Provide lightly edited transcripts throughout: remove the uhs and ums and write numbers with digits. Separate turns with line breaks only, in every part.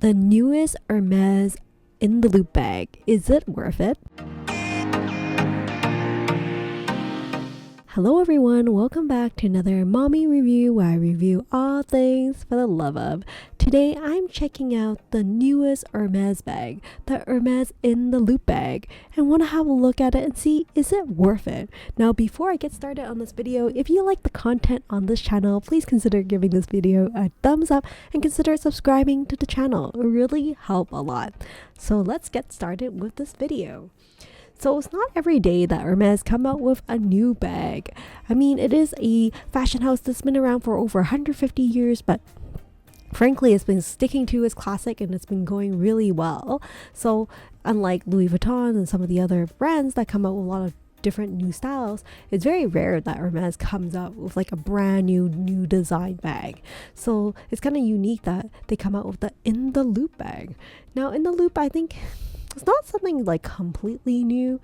The newest Hermes in the loop bag. Is it worth it? Hello everyone, welcome back to another mommy review where I review all things for the love of. Today I'm checking out the newest Hermes bag, the Hermes in the loop bag, and want to have a look at it and see is it worth it. Now before I get started on this video, if you like the content on this channel, please consider giving this video a thumbs up and consider subscribing to the channel. It will really help a lot. So let's get started with this video. So it's not every day that Hermes come out with a new bag. I mean, it is a fashion house that's been around for over 150 years, but frankly, it's been sticking to its classic and it's been going really well. So unlike Louis Vuitton and some of the other brands that come out with a lot of different new styles, it's very rare that Hermes comes out with like a brand new design bag. So it's kind of unique that they come out with the in the loop bag. Now in the loop, I think it's not something like completely new.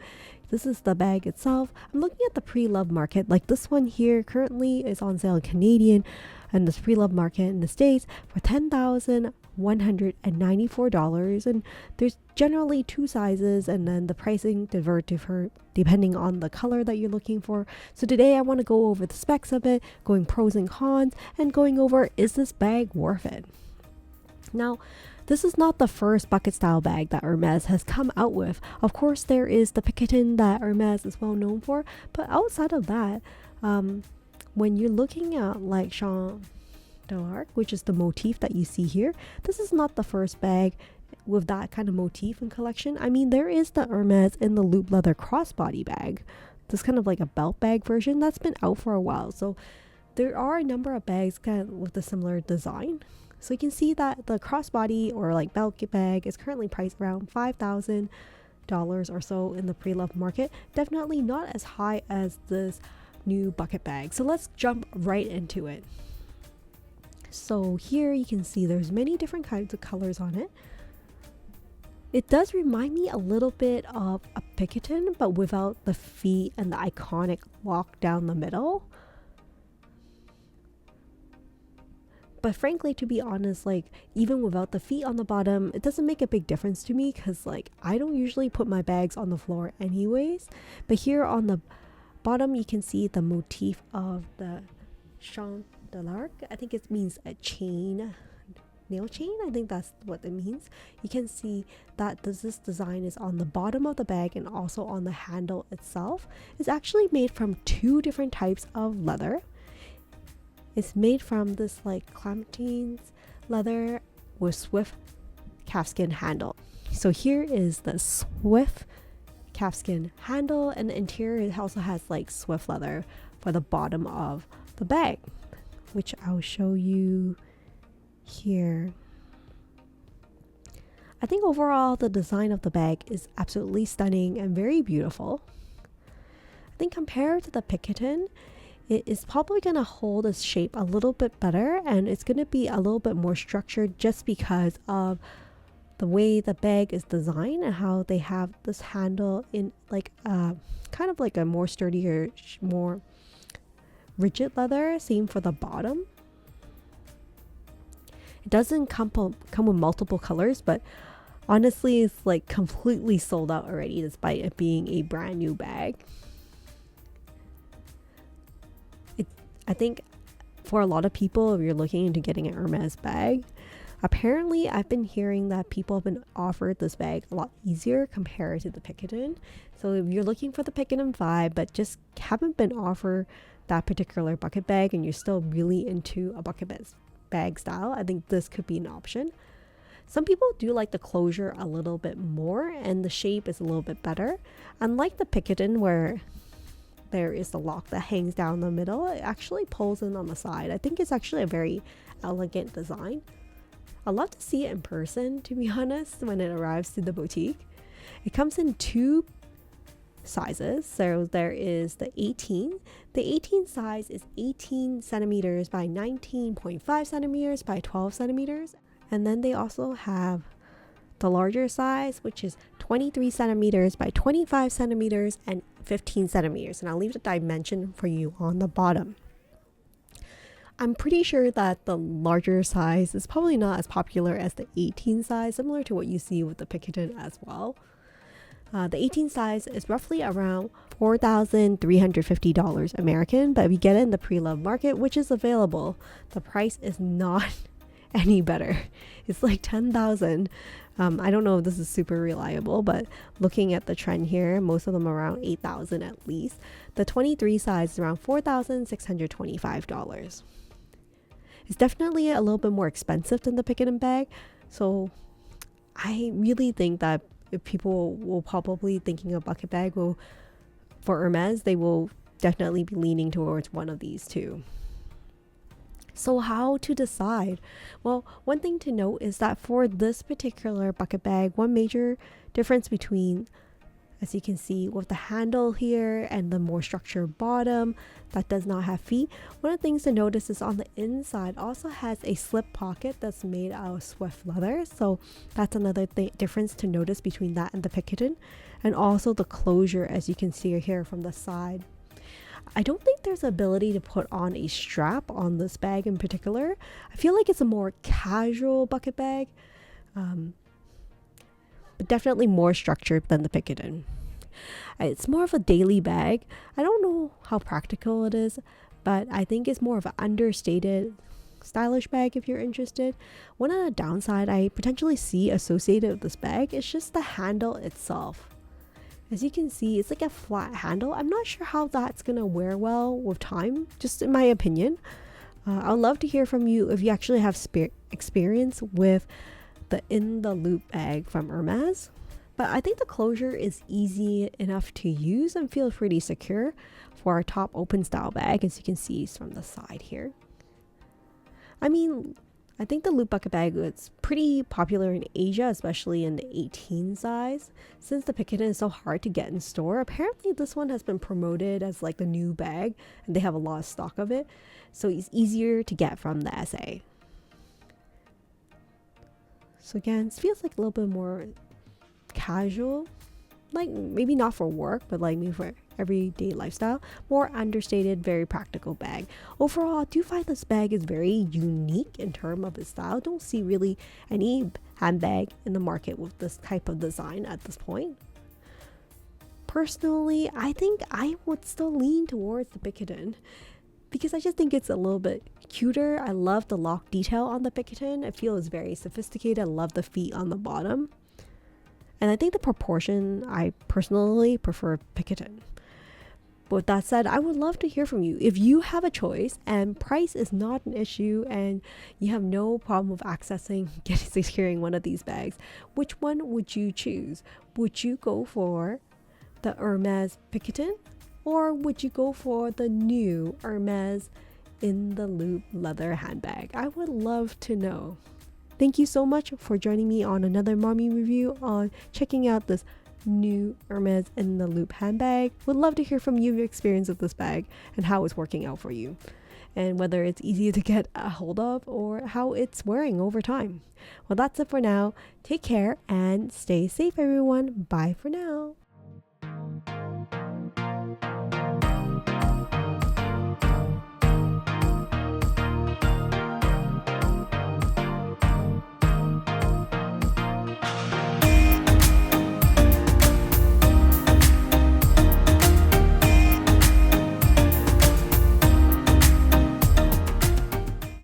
This is the bag itself. I'm looking at the pre-loved market. Like this one here currently is on sale in Canadian and this pre-loved market in the States for $10,194. And there's generally two sizes and then the pricing differ depending on the color that you're looking for. So today I want to go over the specs of it, going pros and cons, and going over is this bag worth it? Now, this is not the first bucket style bag that Hermes has come out with. Of course, there is the Picotin that Hermes is well known for, but outside of that, when you're looking at like Jean d'Arc, which is the motif that you see here, this is not the first bag with that kind of motif in collection. I mean, there is the Hermes in the loop leather crossbody bag. This kind of like a belt bag version that's been out for a while. So there are a number of bags kind of with a similar design. So you can see that the crossbody or like belt bag is currently priced around $5,000 or so in the pre-loved market. Definitely not as high as this new bucket bag. So let's jump right into it. So here you can see there's many different kinds of colors on it. It does remind me a little bit of a Picotin, but without the feet and the iconic lock down the middle. But frankly, to be honest, like even without the feet on the bottom, it doesn't make a big difference to me because like I don't usually put my bags on the floor anyways. But here on the bottom, you can see the motif of the Jean d'Arc. I think it means a chain, nail chain. I think that's what it means. You can see that this design is on the bottom of the bag and also on the handle itself. It's actually made from two different types of leather. It's made from this like clementines leather with swift calfskin handle. So here is the swift calfskin handle, and the interior also has like swift leather for the bottom of the bag, which I'll show you here. I think overall the design of the bag is absolutely stunning and very beautiful. I think compared to the Picotin, it is probably going to hold its shape a little bit better, and it's going to be a little bit more structured just because of the way the bag is designed and how they have this handle in like kind of like a more sturdier, more rigid leather. Same for the bottom. It doesn't come with multiple colors, but honestly it's like completely sold out already despite it being a brand new bag. I think for a lot of people, if you're looking into getting an Hermes bag, apparently I've been hearing that people have been offered this bag a lot easier compared to the Picotin. So if you're looking for the Picotin vibe but just haven't been offered that particular bucket bag and you're still really into a bucket bag style, I think this could be an option. Some people do like the closure a little bit more and the shape is a little bit better. Unlike the Picotin where there is the lock that hangs down the middle, it actually pulls in on the side. I think it's actually a very elegant design. I love to see it in person, to be honest, when it arrives to the boutique. It comes in two sizes. So there is the 18. The 18 size is 18 centimeters by 19.5 centimeters by 12 centimeters. And then they also have the larger size, which is 23 centimeters by 25 centimeters and 15 centimeters. And I'll leave the dimension for you on the bottom. I'm pretty sure that the larger size is probably not as popular as the 18 size, similar to what you see with the Picatinny as well. The 18 size is roughly around $4,350 American, but if you get it in the pre-loved market, which is available, the price is not any better. It's like 10,000. I don't know if this is super reliable, but looking at the trend here, most of them are around 8,000 at least. The 23 size is around $4,625. It's definitely a little bit more expensive than the Picatinny bag, so I really think that if people will probably thinking a bucket bag for Hermes, they will definitely be leaning towards one of these two. So how to decide? Well, one thing to note is that for this particular bucket bag, one major difference between, as you can see with the handle here and the more structured bottom that does not have feet, one of the things to notice is on the inside also has a slip pocket that's made out of swift leather. So that's another difference to notice between that and the Picatinny, and also the closure, as you can see here from the side. I don't think there's ability to put on a strap on this bag in particular. I feel like it's a more casual bucket bag, but definitely more structured than the Picatinny. It's more of a daily bag. I don't know how practical it is, but I think it's more of an understated stylish bag if you're interested. One of the downside I potentially see associated with this bag is just the handle itself. As you can see, it's like a flat handle. I'm not sure how that's gonna wear well with time, just in my opinion. I'd love to hear from you if you actually have experience with the in the loop bag from Hermes. But I think the closure is easy enough to use and feels pretty secure for our top open style bag, as you can see from the side here. I mean, I think the loop bucket bag is pretty popular in Asia, especially in the 18 size. Since the Picatinny is so hard to get in store, apparently this one has been promoted as like the new bag, and they have a lot of stock of it, so it's easier to get from the SA. So again, it feels like a little bit more casual, like maybe not for work, but like maybe for everyday lifestyle. More understated, very practical bag. Overall, I do find this bag is very unique in terms of its style. Don't see really any handbag in the market with this type of design at this point. Personally, I think I would still lean towards the Picatinny because I just think it's a little bit cuter. I love the lock detail on the Picatinny. I feel it's very sophisticated. I love the feet on the bottom. And I think the proportion, I personally prefer Picatinny. But with that said, I would love to hear from you. If you have a choice and price is not an issue and you have no problem with securing one of these bags, which one would you choose? Would you go for the Hermes Picatinny, or would you go for the new Hermes in the loop leather handbag? I would love to know. Thank you so much for joining me on another mommy review on checking out this new Hermes in the loop handbag. Would love to hear from you, your experience with this bag and how it's working out for you, and whether it's easy to get a hold of or how it's wearing over time. Well, that's it for now. Take care and stay safe, everyone. Bye for now.